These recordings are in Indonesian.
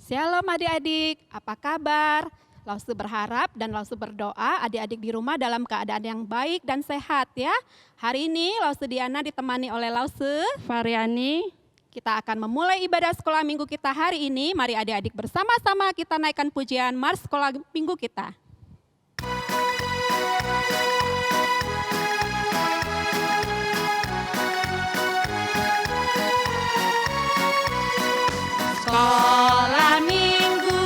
Shalom adik-adik, apa kabar? Lause berharap dan Lause berdoa adik-adik di rumah dalam keadaan yang baik dan sehat ya. Hari ini Lause Diana ditemani oleh Lause Variani. Kita akan memulai ibadah sekolah minggu kita hari ini. Mari adik-adik bersama-sama kita naikkan pujian Mars sekolah minggu kita. Sekolah minggu,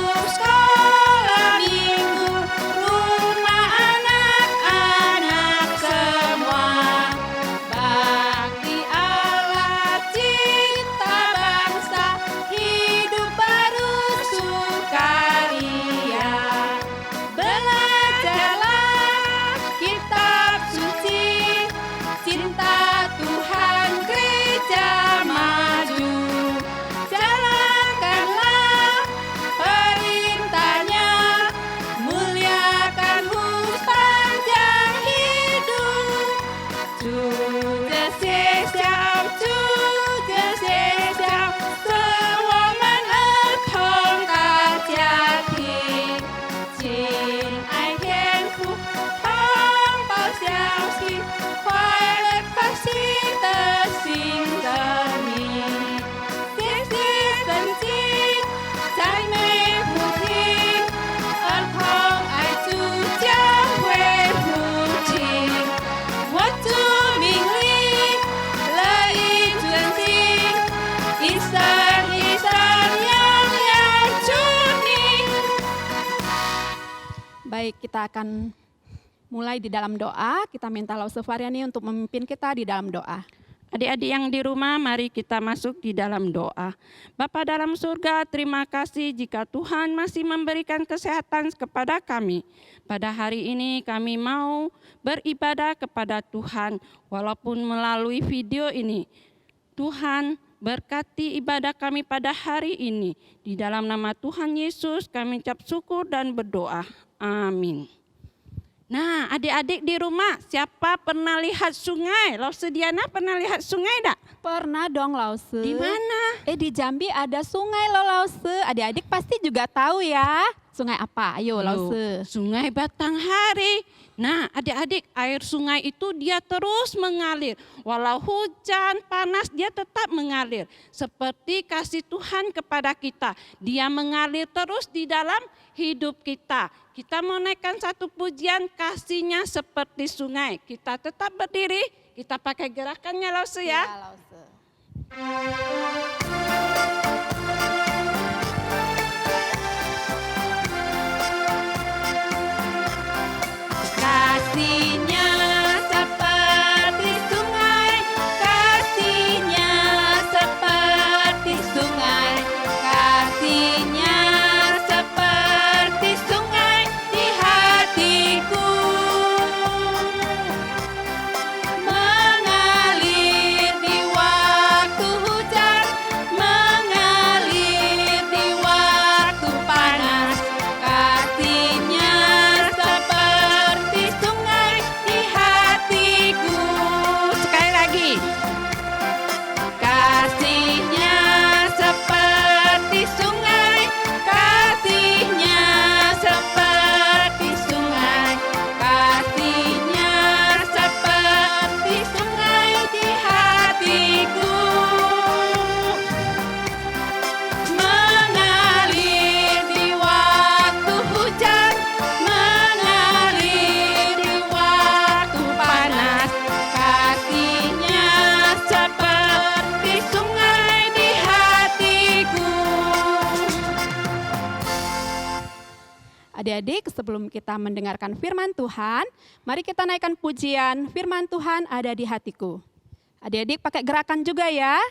rumah anak-anak semua. Bakti Allah cipta bangsa, hidup baru sukaria. Belajarlah kitab suci, cinta Tuhan gereja maju. Baik, kita akan mulai di dalam doa. Kita minta Lause Variani untuk memimpin kita di dalam doa. Adik-adik yang di rumah, mari kita masuk di dalam doa. Bapa dalam surga, terima kasih jika Tuhan masih memberikan kesehatan kepada kami. Pada hari ini kami mau beribadah kepada Tuhan, walaupun melalui video ini. Tuhan, berkati ibadah kami pada hari ini. Di dalam nama Tuhan Yesus kami ucap syukur dan berdoa. Amin. Nah, adik-adik di rumah, siapa pernah lihat sungai? Lause Diana pernah lihat sungai enggak? Pernah dong Lause. Di mana? Di Jambi ada sungai loh Lause. Adik-adik pasti juga tahu ya. Sungai apa? Ayo Lause. Sungai Batanghari. Nah, adik-adik, air sungai itu dia terus mengalir. Walau hujan, panas, dia tetap mengalir. Seperti kasih Tuhan kepada kita. Dia mengalir terus di dalam hidup kita. Kita mau naikkan satu pujian, kasihnya seperti sungai. Kita tetap berdiri, kita pakai gerakannya Lause ya. Iya, Lause. Kasihnya seperti sungai, kasihnya seperti sungai, kasihnya seperti sungai di hatiku. Mengalir di waktu hujan, mengalir di waktu panas, kasihnya seperti sungai di hatiku. Sekali lagi. Kasihnya seperti sungai, kasihnya seperti sungai, kasihnya seperti sungai di hatiku. Mengalir di waktu hujan, mengalir di waktu panas, kasihnya seperti sungai di hatiku. Adik-adik, sebelum kita mendengarkan firman Tuhan, mari kita naikkan pujian firman Tuhan ada di hatiku. Adik-adik pakai gerakan juga ya.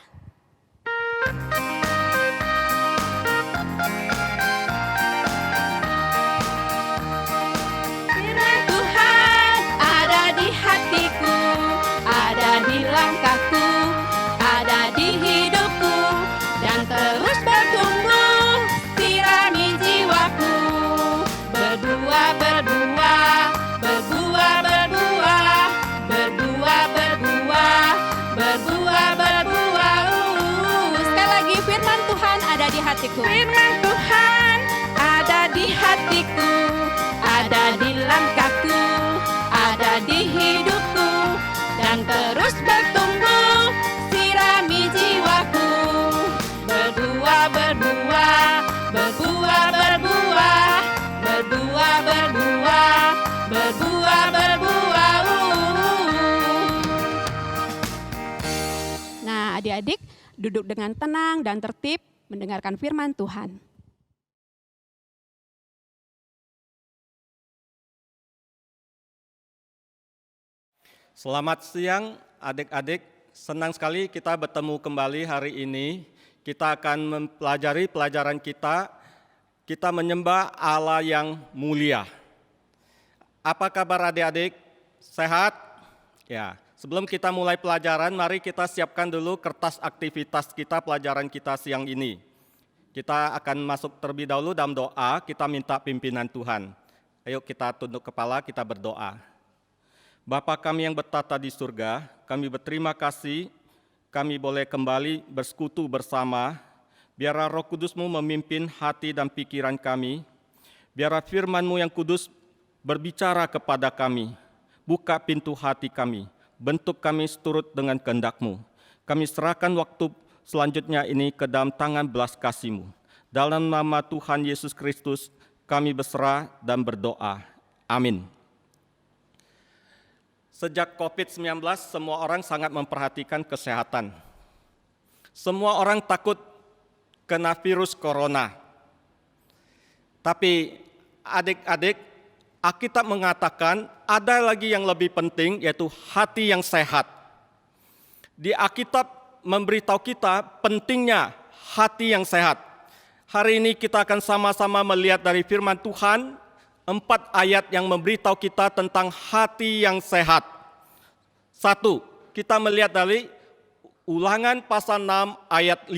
Firman Tuhan ada di hatiku, ada di langkahku, ada di hidupku, dan terus bertumbuh, sirami jiwaku. Berbuah, berbuah, berbuah, berbuah, berbuah, berbuah, berbuah, berbuah. Sekali lagi firman Tuhan ada di hatiku. Firman Tuhan duduk dengan tenang dan tertib mendengarkan firman Tuhan. Selamat siang adik-adik, senang sekali kita bertemu kembali hari ini. Kita akan mempelajari pelajaran kita menyembah Allah yang mulia. Apa kabar adik-adik? Sehat? Ya, sebelum kita mulai pelajaran, mari kita siapkan dulu kertas aktivitas kita, pelajaran kita siang ini. Kita akan masuk terlebih dahulu dalam doa, kita minta pimpinan Tuhan. Ayo kita tunduk kepala, kita berdoa. Bapa kami yang bertata di surga, kami berterima kasih, kami boleh kembali bersekutu bersama. Biarlah Roh Kudus-Mu memimpin hati dan pikiran kami. Biarlah firman-Mu yang kudus berbicara kepada kami. Buka pintu hati kami, bentuk kami seturut dengan kehendak-Mu. Kami serahkan waktu selanjutnya ini ke dalam tangan belas kasih-Mu. Dalam nama Tuhan Yesus Kristus, kami berserah dan berdoa. Amin. Sejak COVID-19, semua orang sangat memperhatikan kesehatan. Semua orang takut kena virus corona. Tapi adik-adik, Alkitab mengatakan ada lagi yang lebih penting, yaitu hati yang sehat. Di Alkitab memberitahu kita pentingnya hati yang sehat. Hari ini kita akan sama-sama melihat dari firman Tuhan, 4 ayat yang memberitahu kita tentang hati yang sehat. 1, kita melihat dari Ulangan pasal 6 ayat 5.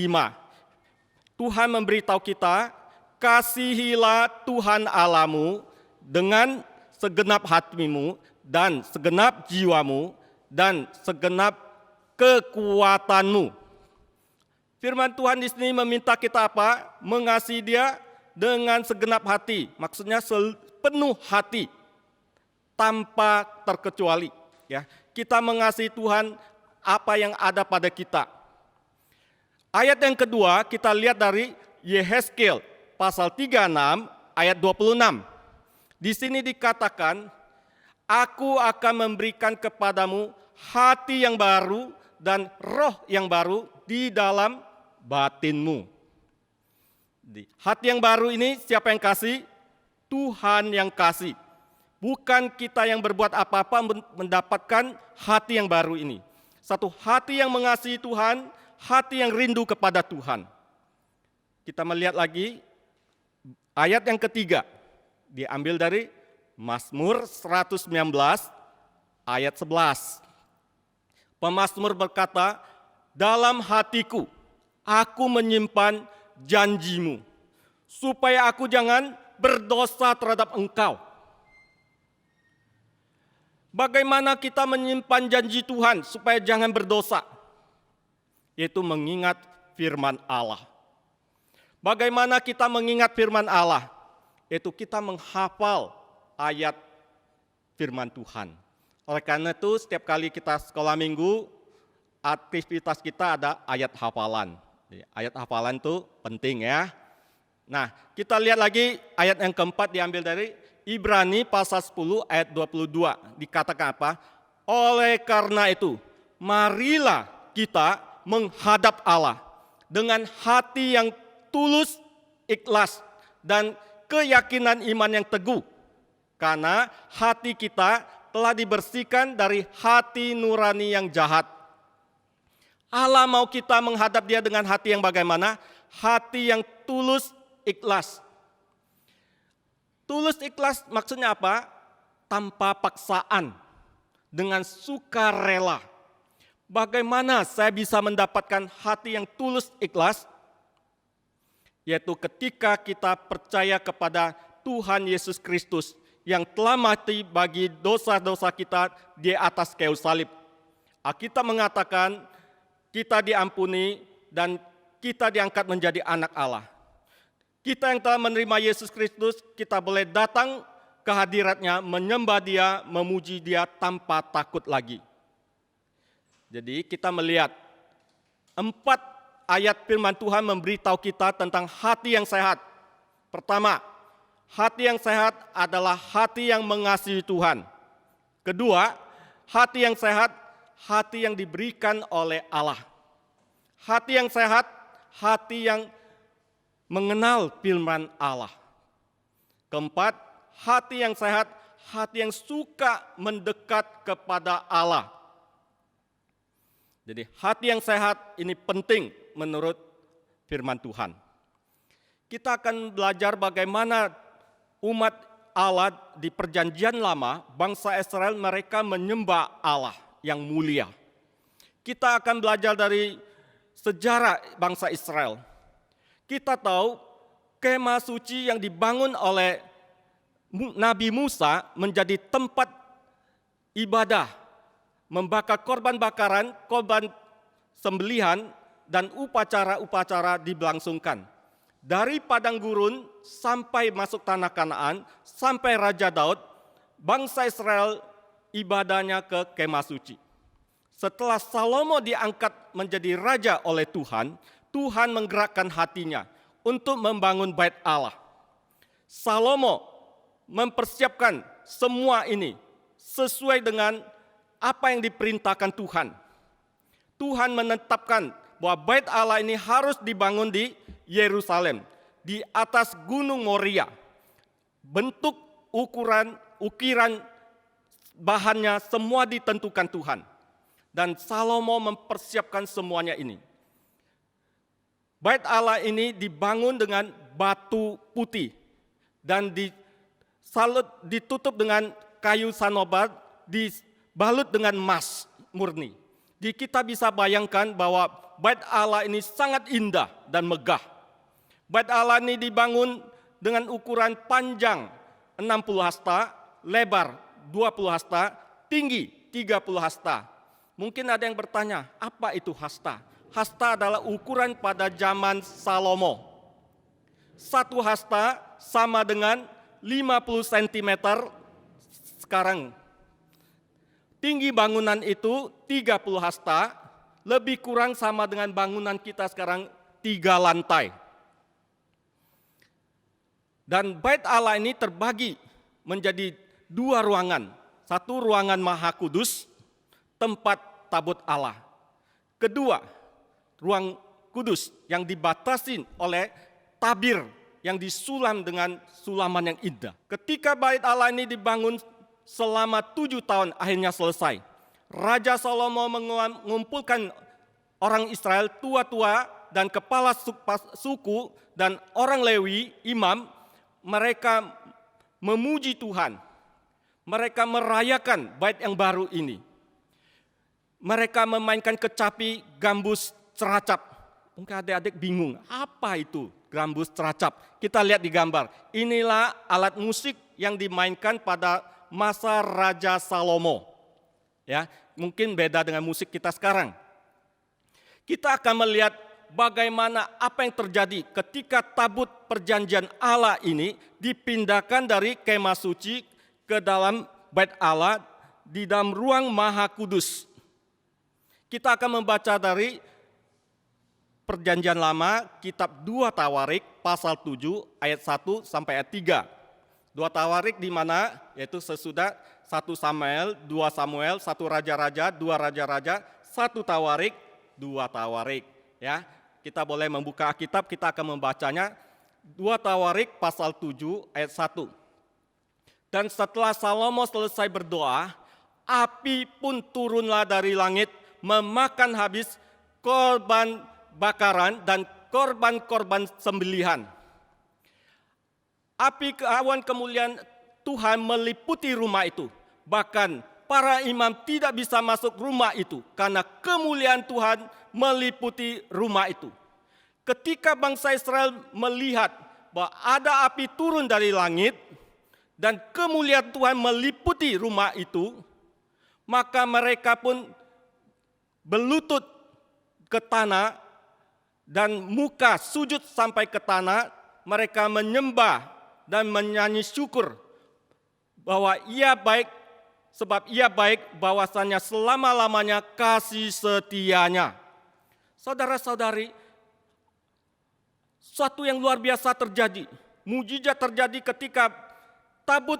Tuhan memberitahu kita, kasihilah Tuhan Allahmu dengan segenap hatimu dan segenap jiwamu dan segenap kekuatanmu. Firman Tuhan di sini meminta kita apa? Mengasihi Dia dengan segenap hati. Maksudnya penuh hati, tanpa terkecuali. Ya, kita mengasihi Tuhan apa yang ada pada kita. Ayat yang kedua kita lihat dari Yehezkiel pasal 36 ayat 26. Di sini dikatakan, aku akan memberikan kepadamu hati yang baru dan roh yang baru di dalam batinmu. Hati yang baru ini siapa yang kasih? Tuhan yang kasih. Bukan kita yang berbuat apa-apa mendapatkan hati yang baru ini. Satu hati yang mengasihi Tuhan, hati yang rindu kepada Tuhan. Kita melihat lagi ayat yang ketiga. Diambil dari Mazmur 119 ayat 11. Pemazmur berkata, dalam hatiku aku menyimpan janjimu, supaya aku jangan berdosa terhadap engkau. Bagaimana kita menyimpan janji Tuhan supaya jangan berdosa? Yaitu mengingat firman Allah. Bagaimana kita mengingat firman Allah? Yaitu kita menghafal ayat firman Tuhan. Oleh karena itu setiap kali kita sekolah minggu, aktivitas kita ada ayat hafalan. Jadi, ayat hafalan itu penting ya. Nah, kita lihat lagi ayat yang keempat diambil dari Ibrani pasal 10 ayat 22. Dikatakan apa? Oleh karena itu, marilah kita menghadap Allah dengan hati yang tulus, ikhlas, dan keyakinan iman yang teguh. Karena hati kita telah dibersihkan dari hati nurani yang jahat. Allah mau kita menghadap Dia dengan hati yang bagaimana? Hati yang tulus, ikhlas. Tulus ikhlas maksudnya apa? Tanpa paksaan, dengan sukarela. Bagaimana saya bisa mendapatkan hati yang tulus ikhlas? Yaitu ketika kita percaya kepada Tuhan Yesus Kristus yang telah mati bagi dosa-dosa kita di atas kayu salib. Alkitab mengatakan kita diampuni dan kita diangkat menjadi anak Allah. Kita yang telah menerima Yesus Kristus, kita boleh datang ke hadirat-Nya, menyembah Dia, memuji Dia tanpa takut lagi. Jadi kita melihat 4 ayat firman Tuhan memberitahu kita tentang hati yang sehat. Pertama, hati yang sehat adalah hati yang mengasihi Tuhan. Kedua, hati yang sehat, hati yang diberikan oleh Allah. Hati yang sehat, hati yang mengenal firman Allah. Keempat, hati yang sehat, hati yang suka mendekat kepada Allah. Jadi hati yang sehat ini penting menurut firman Tuhan. Kita akan belajar bagaimana umat Allah di perjanjian lama, bangsa Israel mereka menyembah Allah yang mulia. Kita akan belajar dari sejarah bangsa Israel. Kita tahu kemah suci yang dibangun oleh Nabi Musa menjadi tempat ibadah, membakar korban bakaran, korban sembelihan, dan upacara-upacara diberlangsungkan. Dari padang gurun sampai masuk tanah Kanaan, sampai Raja Daud, bangsa Israel ibadahnya ke kemah suci. Setelah Salomo diangkat menjadi raja oleh Tuhan, Tuhan menggerakkan hatinya untuk membangun bait Allah. Salomo mempersiapkan semua ini sesuai dengan apa yang diperintahkan Tuhan. Tuhan menetapkan bahwa bait Allah ini harus dibangun di Yerusalem, di atas Gunung Moria. Bentuk, ukiran bahannya semua ditentukan Tuhan. Dan Salomo mempersiapkan semuanya ini. Bait Allah ini dibangun dengan batu putih dan ditutup dengan kayu sanobar, dibalut dengan emas murni. Jadi kita bisa bayangkan bahwa bait Allah ini sangat indah dan megah. Bait Allah ini dibangun dengan ukuran panjang 60 hasta, lebar 20 hasta, tinggi 30 hasta. Mungkin ada yang bertanya, apa itu hasta? Hasta adalah ukuran pada zaman Salomo. 1 hasta sama dengan 50 cm sekarang. Tinggi bangunan itu 30 hasta, lebih kurang sama dengan bangunan kita sekarang 3 lantai. Dan bait Allah ini terbagi menjadi 2 ruangan. Satu ruangan Maha Kudus, tempat tabut Allah. Kedua, ruang kudus yang dibatasi oleh tabir yang disulam dengan sulaman yang indah. Ketika bait Allah ini dibangun selama 7 tahun akhirnya selesai. Raja Salomo mengumpulkan orang Israel tua-tua dan kepala suku dan orang Lewi, imam, mereka memuji Tuhan. Mereka merayakan bait yang baru ini. Mereka memainkan kecapi gambus ceracap. Mungkin adik-adik bingung, apa itu gambus ceracap? Kita lihat di gambar. Inilah alat musik yang dimainkan pada masa Raja Salomo. Ya, mungkin beda dengan musik kita sekarang. Kita akan melihat bagaimana apa yang terjadi ketika tabut perjanjian Allah ini dipindahkan dari kemah suci ke dalam bait Allah di dalam ruang Maha Kudus. Kita akan membaca dari Perjanjian Lama, kitab 2 Tawarik, pasal 7, ayat 1 sampai ayat 3. 2 Tawarik di mana? Yaitu sesudah 1 Samuel, 2 Samuel, 1 Raja-Raja, 2 Raja-Raja, 1 Tawarik, 2 Tawarik. Ya, kita boleh membuka Alkitab, kita akan membacanya. 2 Tawarik, pasal 7, ayat 1. Dan setelah Salomo selesai berdoa, api pun turunlah dari langit, memakan habis korban bakaran dan korban-korban sembelihan. Api awan kemuliaan Tuhan meliputi rumah itu. Bahkan para imam tidak bisa masuk rumah itu karena kemuliaan Tuhan meliputi rumah itu. Ketika bangsa Israel melihat bahwa ada api turun dari langit dan kemuliaan Tuhan meliputi rumah itu, maka mereka pun berlutut ke tanah dan muka sujud sampai ke tanah. Mereka menyembah dan menyanyi syukur bahwa Ia baik, sebab Ia baik, bahwasanya selama-lamanya kasih setianya. Saudara-saudari, suatu yang luar biasa terjadi. Mujizat terjadi ketika tabut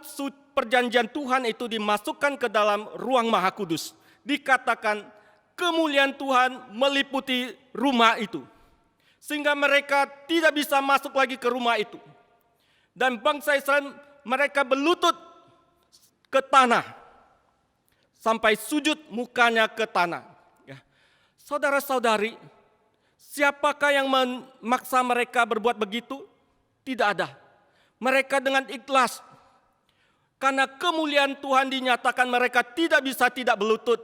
perjanjian Tuhan itu dimasukkan ke dalam ruang Maha Kudus. Dikatakan kemuliaan Tuhan meliputi rumah itu. Sehingga mereka tidak bisa masuk lagi ke rumah itu. Dan bangsa Israel mereka berlutut ke tanah. Sampai sujud mukanya ke tanah. Ya. Saudara-saudari, siapakah yang memaksa mereka berbuat begitu? Tidak ada. Mereka dengan ikhlas. Karena kemuliaan Tuhan dinyatakan mereka tidak bisa tidak berlutut.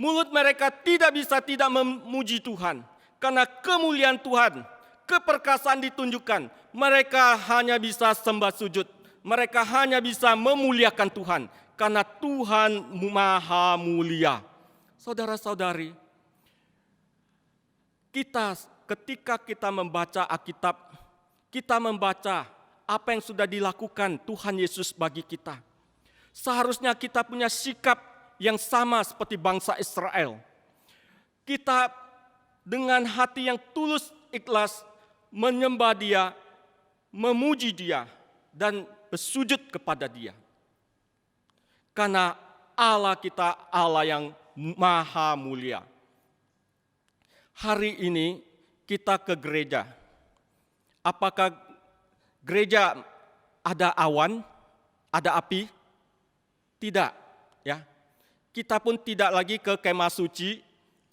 Mulut mereka tidak bisa tidak memuji Tuhan. Karena kemuliaan Tuhan, keperkasaan ditunjukkan. Mereka hanya bisa sembah sujud. Mereka hanya bisa memuliakan Tuhan. Karena Tuhan maha mulia. Saudara-saudari, ketika kita membaca Alkitab, kita membaca apa yang sudah dilakukan Tuhan Yesus bagi kita. Seharusnya kita punya sikap yang sama seperti bangsa Israel. Kita dengan hati yang tulus ikhlas menyembah Dia, memuji Dia, dan bersujud kepada Dia. Karena Allah kita Allah yang maha mulia. Hari ini kita ke gereja. Apakah gereja ada awan, ada api? Tidak, ya. Kita pun tidak lagi ke kemah suci,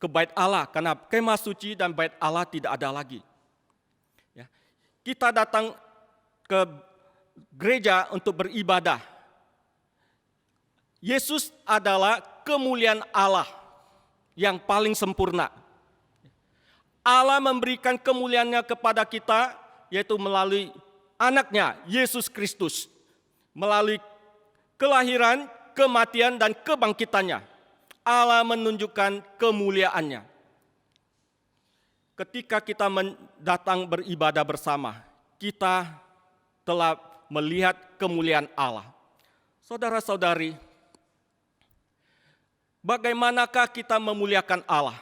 ke bait Allah, karena kemah suci dan bait Allah tidak ada lagi. Ya. Kita datang ke gereja untuk beribadah. Yesus adalah kemuliaan Allah yang paling sempurna. Allah memberikan kemuliaannya kepada kita, yaitu melalui anaknya, Yesus Kristus. Melalui kelahiran, kematian, dan kebangkitannya. Allah menunjukkan kemuliaannya. Ketika kita datang beribadah bersama, kita telah melihat kemuliaan Allah. Saudara-saudari, bagaimanakah kita memuliakan Allah?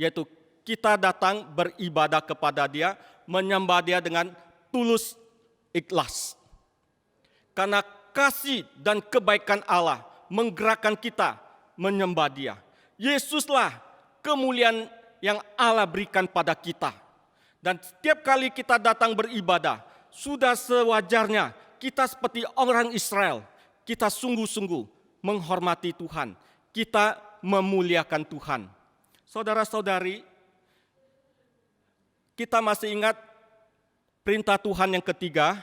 Yaitu kita datang beribadah kepada Dia, menyembah Dia dengan tulus ikhlas. Karena kasih dan kebaikan Allah menggerakkan kita menyembah Dia. Yesuslah kemuliaan yang Allah berikan pada kita. Dan setiap kali kita datang beribadah, sudah sewajarnya kita seperti orang Israel. Kita sungguh-sungguh menghormati Tuhan. Kita memuliakan Tuhan. Saudara-saudari, kita masih ingat perintah Tuhan yang ketiga,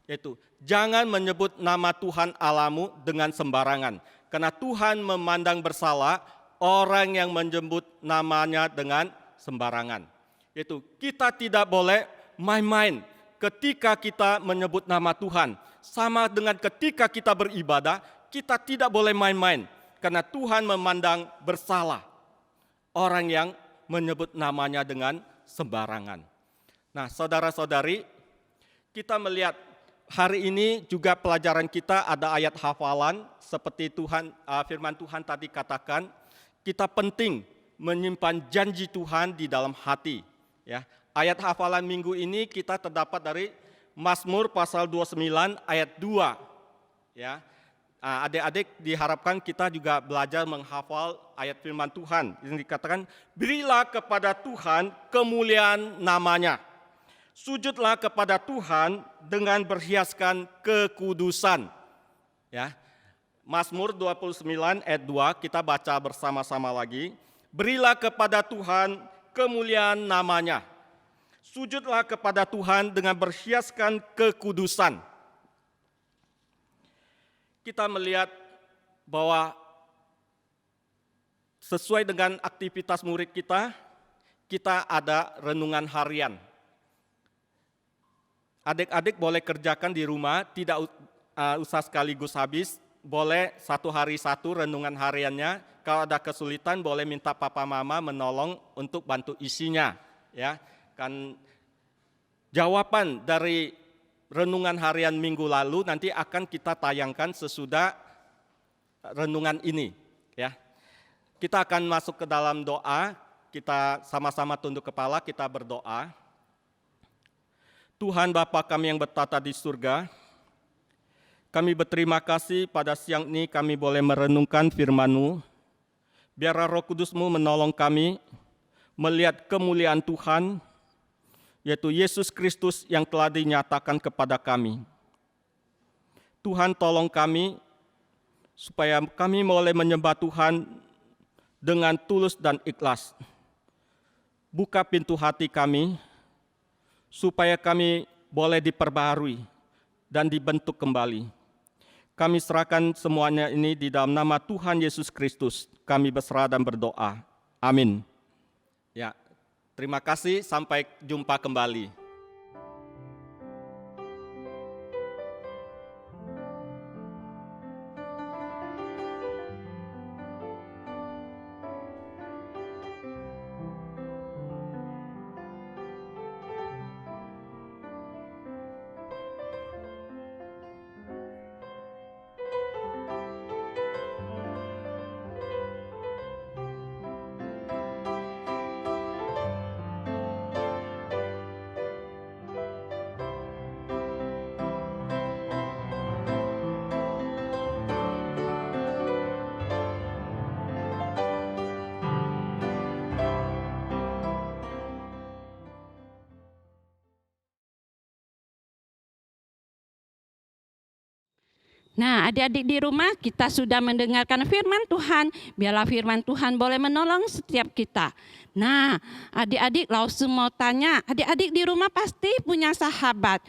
yaitu jangan menyebut nama Tuhan Allahmu dengan sembarangan. Karena Tuhan memandang bersalah orang yang menyebut namanya dengan sembarangan. Yaitu kita tidak boleh main-main ketika kita menyebut nama Tuhan. Sama dengan ketika kita beribadah, kita tidak boleh main-main. Karena Tuhan memandang bersalah orang yang menyebut namanya dengan sembarangan. Nah, saudara-saudari, kita melihat hari ini juga pelajaran kita ada ayat hafalan seperti firman Tuhan tadi katakan, kita penting menyimpan janji Tuhan di dalam hati. Ya, ayat hafalan minggu ini kita terdapat dari Mazmur pasal 29 ayat 2. Ya, adik-adik diharapkan kita juga belajar menghafal ayat firman Tuhan. Yang dikatakan, berilah kepada Tuhan kemuliaan namanya. Sujudlah kepada Tuhan dengan berhiaskan kekudusan. Ya. Mazmur 29 ayat 2 kita baca bersama-sama lagi. Berilah kepada Tuhan kemuliaan namanya. Sujudlah kepada Tuhan dengan berhiaskan kekudusan. Kita melihat bahwa sesuai dengan aktivitas murid kita ada renungan harian. Adik-adik boleh kerjakan di rumah, tidak usah sekaligus habis, boleh satu hari satu renungan hariannya. Kalau ada kesulitan boleh minta papa mama menolong untuk bantu isinya. Ya, kan jawaban dari renungan harian minggu lalu nanti akan kita tayangkan sesudah renungan ini. Ya, kita akan masuk ke dalam doa. Kita sama-sama tunduk kepala, kita berdoa. Tuhan Bapa kami yang bertata di surga, kami berterima kasih pada siang ini kami boleh merenungkan firman-Mu. Biarlah Roh Kudus-Mu menolong kami melihat kemuliaan Tuhan, yaitu Yesus Kristus yang telah dinyatakan kepada kami. Tuhan, tolong kami supaya kami boleh menyembah Tuhan dengan tulus dan ikhlas. Buka pintu hati kami supaya kami boleh diperbaharui dan dibentuk kembali. Kami serahkan semuanya ini di dalam nama Tuhan Yesus Kristus. Kami berserah dan berdoa. Amin. Ya, terima kasih. Sampai jumpa kembali. Nah, adik-adik di rumah kita sudah mendengarkan firman Tuhan. Biarlah firman Tuhan boleh menolong setiap kita. Nah, adik-adik Lause mau tanya, adik-adik di rumah pasti punya sahabat.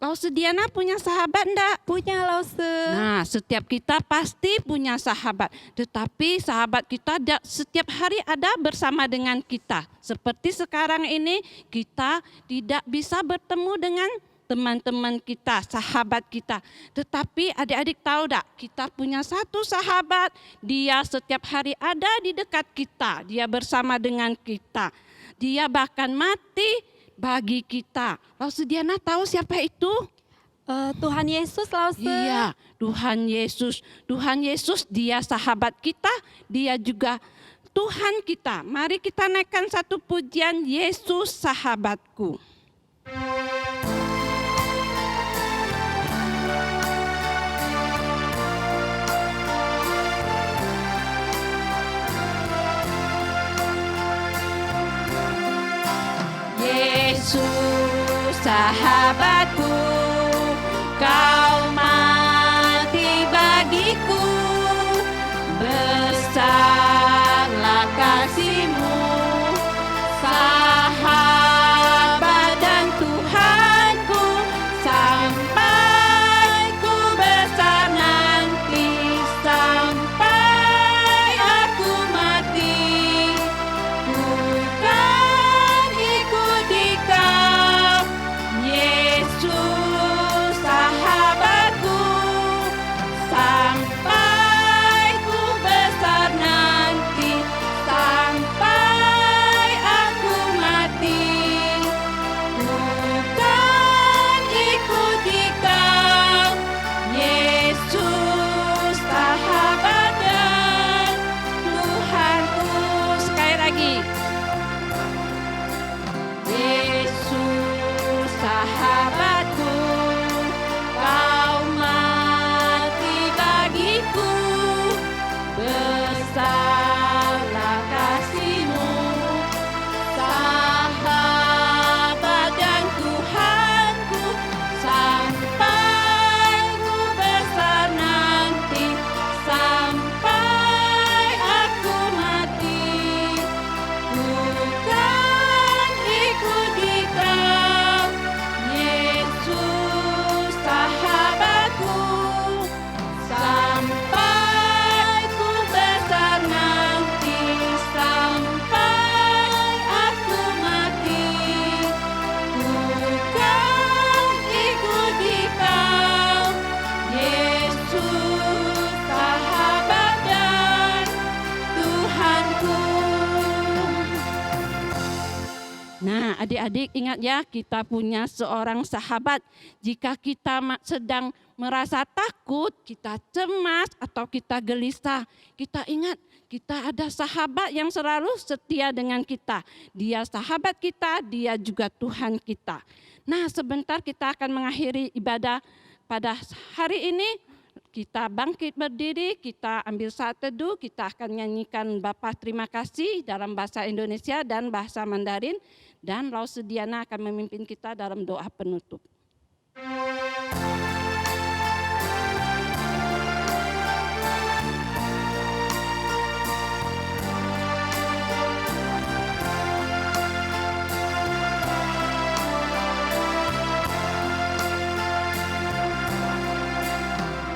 Lause Diana punya sahabat enggak? Punya Lause. Nah, setiap kita pasti punya sahabat. Tetapi sahabat kita setiap hari ada bersama dengan kita. Seperti sekarang ini kita tidak bisa bertemu dengan teman-teman kita, sahabat kita. Tetapi adik-adik tahu tak, kita punya satu sahabat, dia setiap hari ada di dekat kita, dia bersama dengan kita. Dia bahkan mati bagi kita. Lause Diana tahu siapa itu? Tuhan Yesus, Lause. Iya, Tuhan Yesus. Tuhan Yesus dia sahabat kita, dia juga Tuhan kita. Mari kita naikkan satu pujian, Yesus sahabatku. Yesus sahabatku, kau mati bagiku, besarlah kasih-Mu, sahabat dan Tuhanku, sampai ku besar nanti, sampai aku mati. Bukan ikuti Kau, Yesus sahabatku, sampai ku besar nanti, sampai aku mati. Bukan ikuti Kau, Yesus sahabat dan Tuhanku. Sekali lagi. Yesus sahabatku, kau mati bagiku, besarlah kasih-Mu, sahabat dan Tuhanku, sampai ku besar nanti, sampai aku mati. Bukan ikuti Kau, Yesus sahabatku, sampai ku besar nanti, sampai aku mati. Bukan ikuti Kau, Yesus sahabat dan Tuhanku. Nah, adik-adik ingat ya, kita punya seorang sahabat. Jika kita sedang merasa takut, kita cemas atau kita gelisah, kita ingat kita ada sahabat yang selalu setia dengan kita. Dia sahabat kita, dia juga Tuhan kita. Nah, sebentar kita akan mengakhiri ibadah pada hari ini. Kita bangkit berdiri, kita ambil saat teduh, kita akan nyanyikan Bapa terima kasih dalam bahasa Indonesia dan bahasa Mandarin, dan Laus Diana akan memimpin kita dalam doa penutup.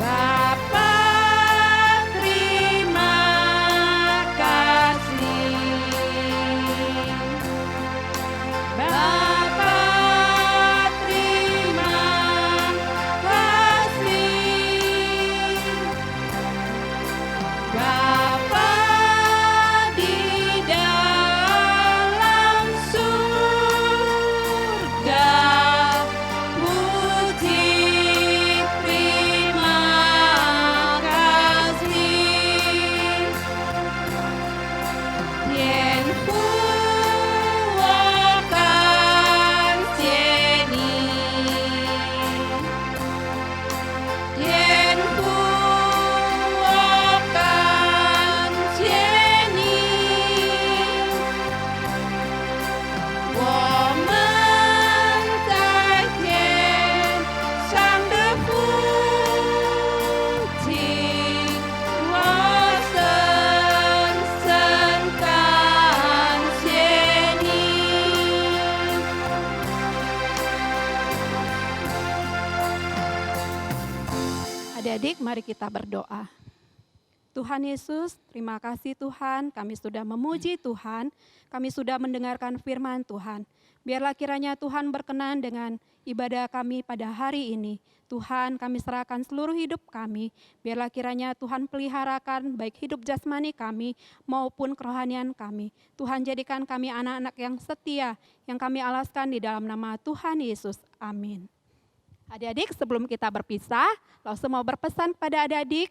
Bapa terima kasih, Bapa terima kasih, Bapa di dalam surga, puji terima kasih. Tian Hu akan Jieni, Tian Hu akan Jieni, 我们在天上的父亲，我深深感谢你。Adik-adik, mari kita berdoa. Tuhan Yesus, terima kasih Tuhan, kami sudah memuji Tuhan, kami sudah mendengarkan firman Tuhan. Biarlah kiranya Tuhan berkenan dengan ibadah kami pada hari ini. Tuhan, kami serahkan seluruh hidup kami. Biarlah kiranya Tuhan peliharakan baik hidup jasmani kami maupun kerohanian kami. Tuhan, jadikan kami anak-anak yang setia, yang kami alaskan di dalam nama Tuhan Yesus. Amin. Adik-adik, sebelum kita berpisah, Laus mau berpesan kepada adik-adik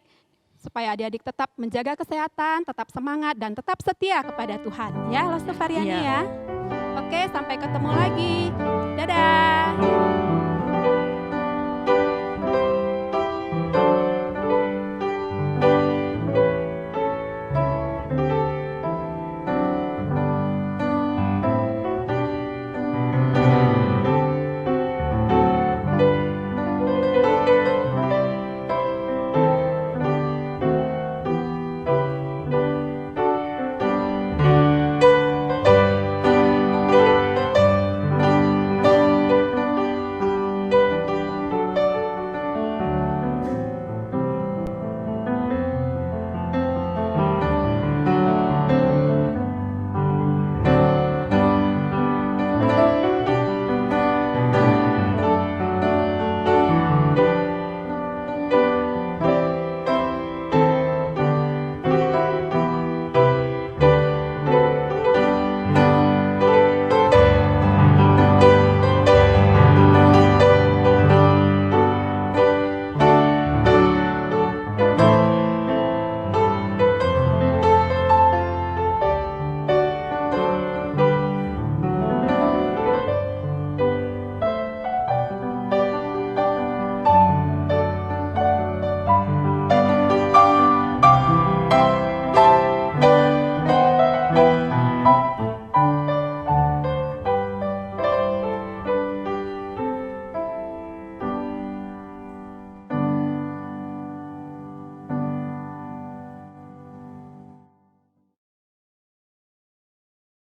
supaya adik-adik tetap menjaga kesehatan, tetap semangat, dan tetap setia kepada Tuhan. Ya, Laus Variani ya. Oke, sampai ketemu lagi.